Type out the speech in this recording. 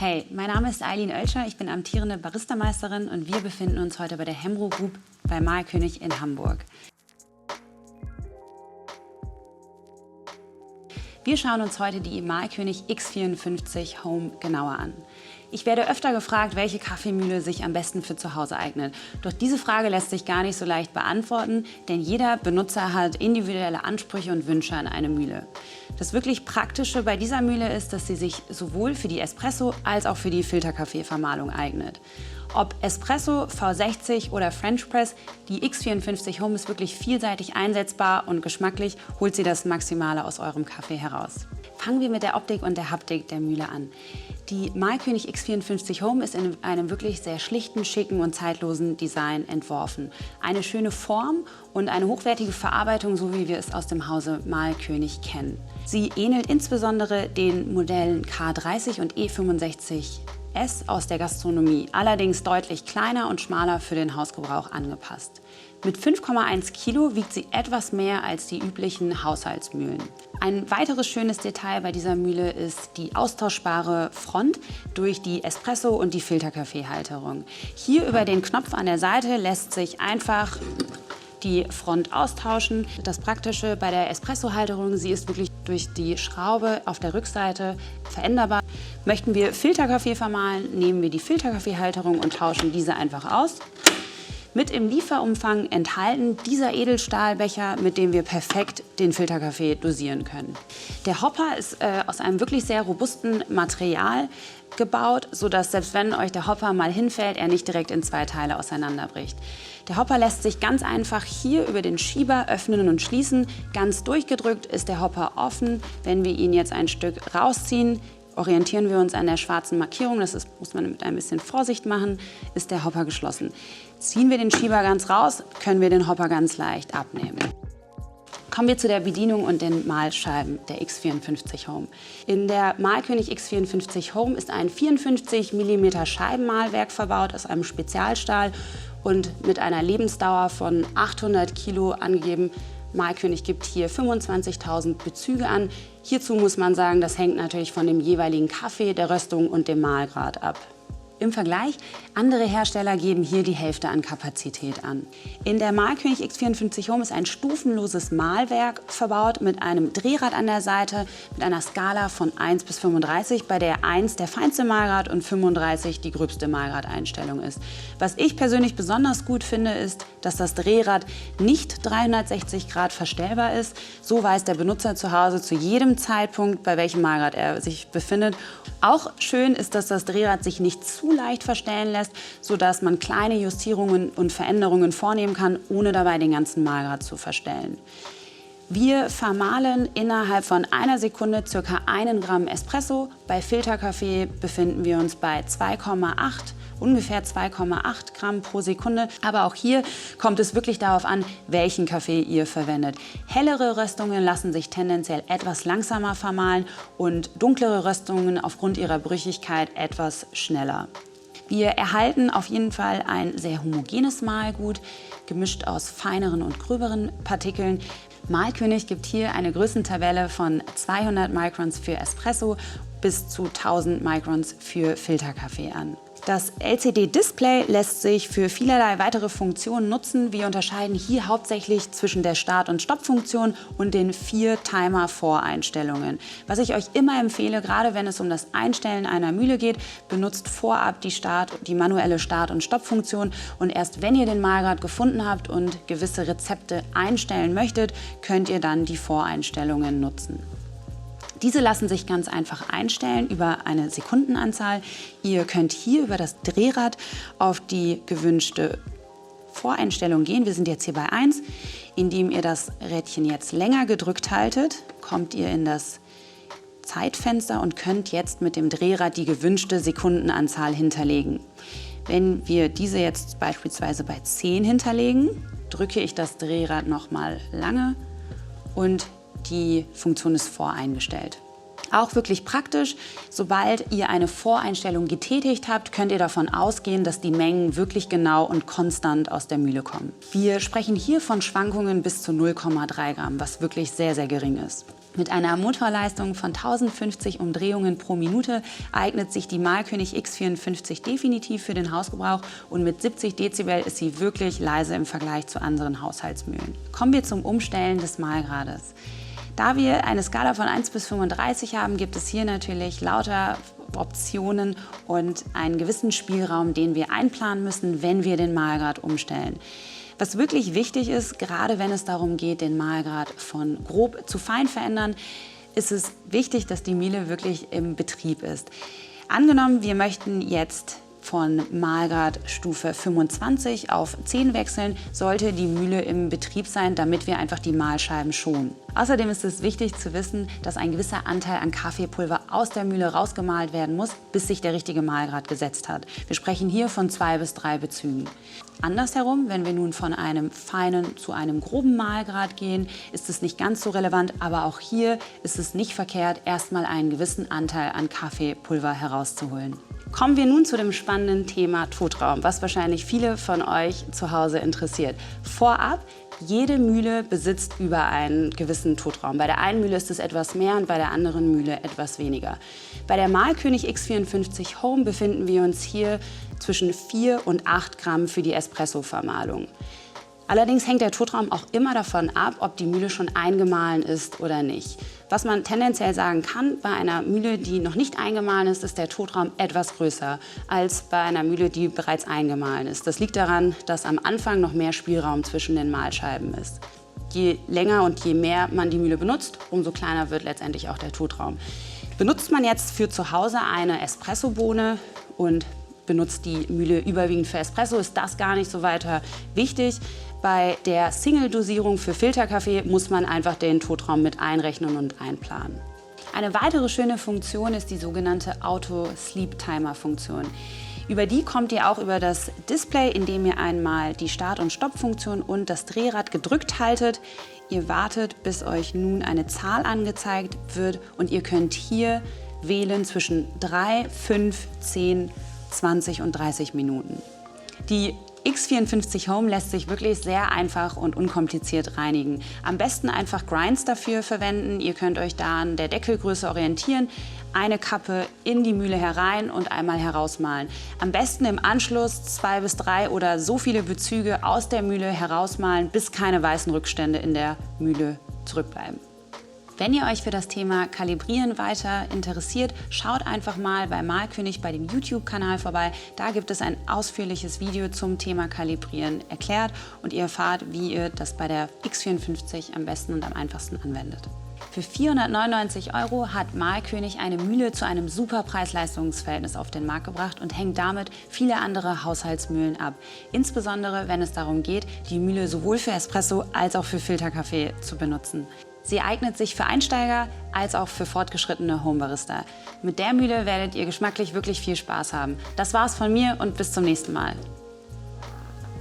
Hey, mein Name ist Eileen Oelscher, ich bin amtierende Baristameisterin und wir befinden uns heute bei der Hemro Group bei Mahlkönig in Hamburg. Wir schauen uns heute die Mahlkönig X54 Home genauer an. Ich werde öfter gefragt, welche Kaffeemühle sich am besten für zu Hause eignet. Doch diese Frage lässt sich gar nicht so leicht beantworten, denn jeder Benutzer hat individuelle Ansprüche und Wünsche an eine Mühle. Das wirklich Praktische bei dieser Mühle ist, dass sie sich sowohl für die Espresso- als auch für die Filterkaffeevermahlung eignet. Ob Espresso, V60 oder French Press, die X54 Home ist wirklich vielseitig einsetzbar und geschmacklich holt sie das Maximale aus eurem Kaffee heraus. Fangen wir mit der Optik und der Haptik der Mühle an. Die Mahlkönig X54 Home ist in einem wirklich sehr schlichten, schicken und zeitlosen Design entworfen. Eine schöne Form und eine hochwertige Verarbeitung, so wie wir es aus dem Hause Mahlkönig kennen. Sie ähnelt insbesondere den Modellen K30 und E65S aus der Gastronomie, allerdings deutlich kleiner und schmaler für den Hausgebrauch angepasst. Mit 5,1 Kilo wiegt sie etwas mehr als die üblichen Haushaltsmühlen. Ein weiteres schönes Detail bei dieser Mühle ist die austauschbare Front durch die Espresso- und die Filterkaffeehalterung. Hier über den Knopf an der Seite lässt sich einfach die Front austauschen. Das Praktische bei der Espresso-Halterung, sie ist wirklich durch die Schraube auf der Rückseite veränderbar. Möchten wir Filterkaffee vermahlen, nehmen wir die Filterkaffeehalterung und tauschen diese einfach aus. Mit im Lieferumfang enthalten dieser Edelstahlbecher, mit dem wir perfekt den Filterkaffee dosieren können. Der Hopper ist aus einem wirklich sehr robusten Material gebaut, sodass selbst wenn euch der Hopper mal hinfällt, er nicht direkt in zwei Teile auseinanderbricht. Der Hopper lässt sich ganz einfach hier über den Schieber öffnen und schließen. Ganz durchgedrückt ist der Hopper offen. Wenn wir ihn jetzt ein Stück rausziehen, orientieren wir uns an der schwarzen Markierung, muss man mit ein bisschen Vorsicht machen, ist der Hopper geschlossen. Ziehen wir den Schieber ganz raus, können wir den Hopper ganz leicht abnehmen. Kommen wir zu der Bedienung und den Mahlscheiben der X54 Home. In der Mahlkönig X54 Home ist ein 54 mm Scheibenmahlwerk verbaut aus einem Spezialstahl und mit einer Lebensdauer von 800 Kilo angegeben. Mahlkönig gibt hier 25.000 Bezüge an. Hierzu muss man sagen, das hängt natürlich von dem jeweiligen Kaffee, der Röstung und dem Mahlgrad ab. Im Vergleich, andere Hersteller geben hier die Hälfte an Kapazität an. In der Mahlkönig X54 Home ist ein stufenloses Mahlwerk verbaut mit einem Drehrad an der Seite mit einer Skala von 1 bis 35, bei der 1 der feinste Mahlgrad und 35 die gröbste Mahlgradeinstellung ist. Was ich persönlich besonders gut finde, ist, dass das Drehrad nicht 360 Grad verstellbar ist. So weiß der Benutzer zu Hause zu jedem Zeitpunkt, bei welchem Mahlgrad er sich befindet. Auch schön ist, dass das Drehrad sich nicht zu leicht verstellen lässt, sodass man kleine Justierungen und Veränderungen vornehmen kann, ohne dabei den ganzen Mahlgrad zu verstellen. Wir vermahlen innerhalb von einer Sekunde ca. 1 Gramm Espresso. Bei Filterkaffee befinden wir uns bei ungefähr 2,8 Gramm pro Sekunde. Aber auch hier kommt es wirklich darauf an, welchen Kaffee ihr verwendet. Hellere Röstungen lassen sich tendenziell etwas langsamer vermahlen und dunklere Röstungen aufgrund ihrer Brüchigkeit etwas schneller. Wir erhalten auf jeden Fall ein sehr homogenes Mahlgut, gemischt aus feineren und gröberen Partikeln. Mahlkönig gibt hier eine Größentabelle von 200 Microns für Espresso bis zu 1000 Microns für Filterkaffee an. Das LCD-Display lässt sich für vielerlei weitere Funktionen nutzen. Wir unterscheiden hier hauptsächlich zwischen der Start- und Stoppfunktion und den 4 Timer-Voreinstellungen. Was ich euch immer empfehle, gerade wenn es um das Einstellen einer Mühle geht, benutzt vorab die manuelle Start- und Stoppfunktion und erst wenn ihr den Mahlgrad gefunden habt und gewisse Rezepte einstellen möchtet, könnt ihr dann die Voreinstellungen nutzen. Diese lassen sich ganz einfach einstellen über eine Sekundenanzahl. Ihr könnt hier über das Drehrad auf die gewünschte Voreinstellung gehen. Wir sind jetzt hier bei 1. Indem ihr das Rädchen jetzt länger gedrückt haltet, kommt ihr in das Zeitfenster und könnt jetzt mit dem Drehrad die gewünschte Sekundenanzahl hinterlegen. Wenn wir diese jetzt beispielsweise bei 10 hinterlegen, drücke ich das Drehrad nochmal lange und die Funktion ist voreingestellt. Auch wirklich praktisch, sobald ihr eine Voreinstellung getätigt habt, könnt ihr davon ausgehen, dass die Mengen wirklich genau und konstant aus der Mühle kommen. Wir sprechen hier von Schwankungen bis zu 0,3 Gramm, was wirklich sehr, sehr gering ist. Mit einer Motorleistung von 1050 Umdrehungen pro Minute eignet sich die Mahlkönig X54 definitiv für den Hausgebrauch und mit 70 Dezibel ist sie wirklich leise im Vergleich zu anderen Haushaltsmühlen. Kommen wir zum Umstellen des Mahlgrades. Da wir eine Skala von 1 bis 35 haben, gibt es hier natürlich lauter Optionen und einen gewissen Spielraum, den wir einplanen müssen, wenn wir den Mahlgrad umstellen. Was wirklich wichtig ist, gerade wenn es darum geht, den Mahlgrad von grob zu fein verändern, ist es wichtig, dass die Mühle wirklich im Betrieb ist. Angenommen, wir möchten jetzt von Mahlgrad Stufe 25 auf 10 wechseln, sollte die Mühle im Betrieb sein, damit wir einfach die Mahlscheiben schonen. Außerdem ist es wichtig zu wissen, dass ein gewisser Anteil an Kaffeepulver aus der Mühle rausgemahlen werden muss, bis sich der richtige Mahlgrad gesetzt hat. Wir sprechen hier von 2 bis 3 Bezügen. Andersherum, wenn wir nun von einem feinen zu einem groben Mahlgrad gehen, ist es nicht ganz so relevant, aber auch hier ist es nicht verkehrt, erstmal einen gewissen Anteil an Kaffeepulver herauszuholen. Kommen wir nun zu dem spannenden Thema Totraum, was wahrscheinlich viele von euch zu Hause interessiert. Vorab, jede Mühle besitzt über einen gewissen Totraum. Bei der einen Mühle ist es etwas mehr und bei der anderen Mühle etwas weniger. Bei der Mahlkönig X54 Home befinden wir uns hier zwischen 4 und 8 Gramm für die Espresso-Vermahlung. Allerdings hängt der Totraum auch immer davon ab, ob die Mühle schon eingemahlen ist oder nicht. Was man tendenziell sagen kann, bei einer Mühle, die noch nicht eingemahlen ist, ist der Totraum etwas größer als bei einer Mühle, die bereits eingemahlen ist. Das liegt daran, dass am Anfang noch mehr Spielraum zwischen den Mahlscheiben ist. Je länger und je mehr man die Mühle benutzt, umso kleiner wird letztendlich auch der Totraum. Benutzt man jetzt für zu Hause eine Espressobohne und benutzt die Mühle überwiegend für Espresso, ist das gar nicht so weiter wichtig. Bei der Single-Dosierung für Filterkaffee muss man einfach den Totraum mit einrechnen und einplanen. Eine weitere schöne Funktion ist die sogenannte Auto-Sleep-Timer-Funktion. Über die kommt ihr auch über das Display, indem ihr einmal die Start- und Stopp-Funktion und das Drehrad gedrückt haltet. Ihr wartet, bis euch nun eine Zahl angezeigt wird und ihr könnt hier wählen zwischen 3, 5, 10, 20 und 30 Minuten. Die X54 Home lässt sich wirklich sehr einfach und unkompliziert reinigen. Am besten einfach Grinds dafür verwenden. Ihr könnt euch da an der Deckelgröße orientieren, eine Kappe in die Mühle herein und einmal herausmahlen. Am besten im Anschluss 2 bis 3 oder so viele Bezüge aus der Mühle herausmahlen, bis keine weißen Rückstände in der Mühle zurückbleiben. Wenn ihr euch für das Thema Kalibrieren weiter interessiert, schaut einfach mal bei Mahlkönig bei dem YouTube-Kanal vorbei. Da gibt es ein ausführliches Video zum Thema Kalibrieren erklärt und ihr erfahrt, wie ihr das bei der X54 am besten und am einfachsten anwendet. Für 499 € hat Mahlkönig eine Mühle zu einem super Preis-Leistungs-Verhältnis auf den Markt gebracht und hängt damit viele andere Haushaltsmühlen ab. Insbesondere, wenn es darum geht, die Mühle sowohl für Espresso als auch für Filterkaffee zu benutzen. Sie eignet sich für Einsteiger als auch für fortgeschrittene Homebarista. Mit der Mühle werdet ihr geschmacklich wirklich viel Spaß haben. Das war's von mir und bis zum nächsten Mal.